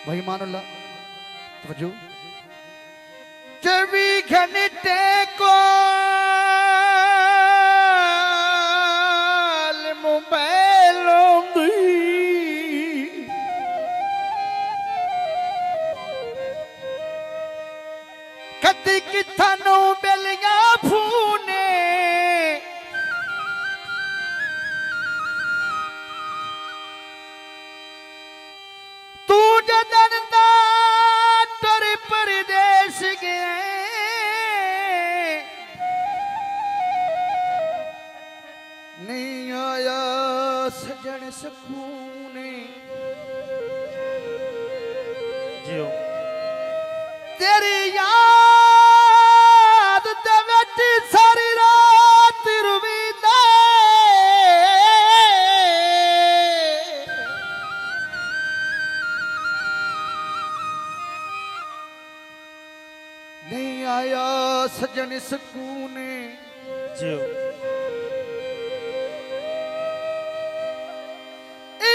भाई मानुल्ला तवज्जो 24 घंटे को मोबाइल कदी किथानू बेलिया फूने तू जदन दा तुर परदेश गए नहीं आया सजन सकूने जियो तेरी याद दे विच सारी रात रुवींदा नहीं आया सजन सकूने जियो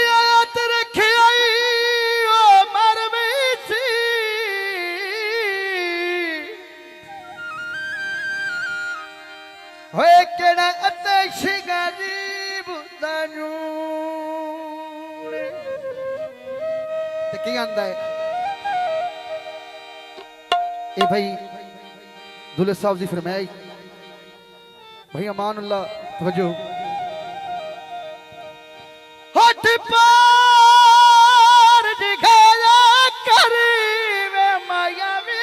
याद रखे आई ओ मरवी सी होए केड़ा अते शिगरीब दानूड़े ते की आंदा है ए भाई दुल्हे साहब जी फरमाई भाई अमानुल्लाह तवज्जो हट पार दिखाया करी वे माया वे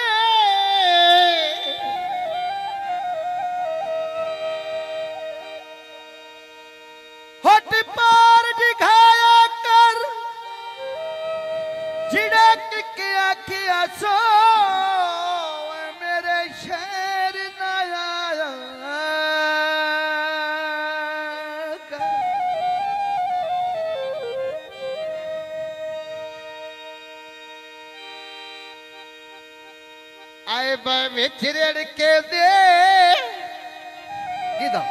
हट पार दिखाया कर झिड़क के आखिया सो मेरे शहर ना आया आए विच रेड़ के दे किदा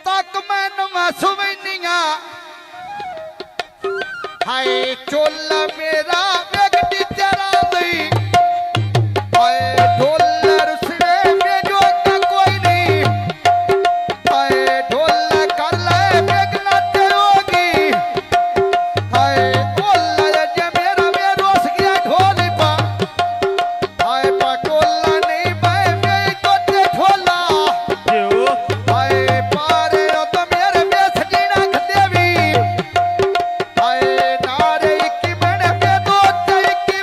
तक मैनू सुवनिया हाय चोला मेरा वेगटी तेरा दई हाय ढोला रुसड़े में जो कोई नहीं हाय ढोला कर ले बेगना ते होगी हाय ओला जे मेरा में रोस गया ढोल पा हाय पकोला नहीं भाई मैं को ते ढोला हाय पारे तो मेरे में सजीना देवी हाय नारे की बने पे दो की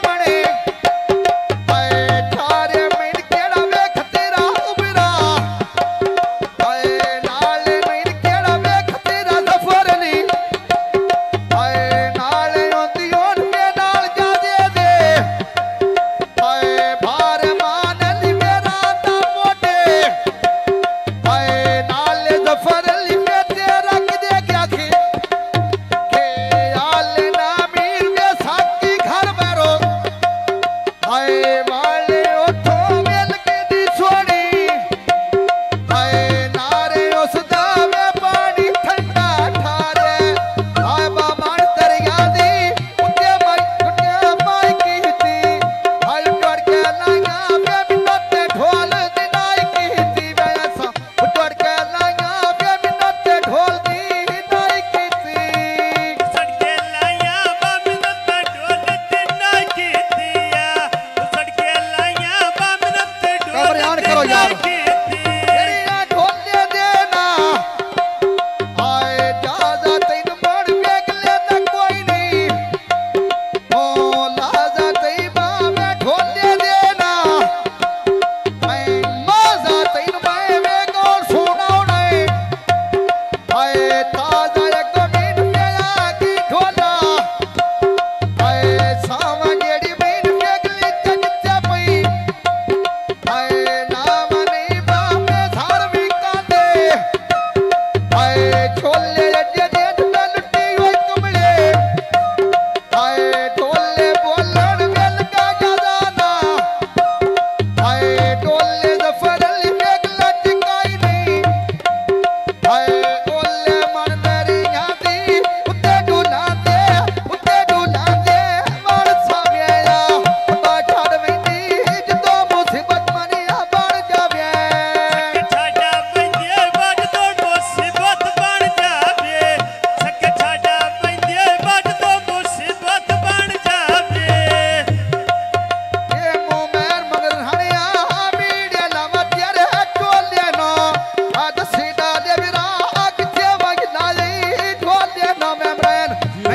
बहन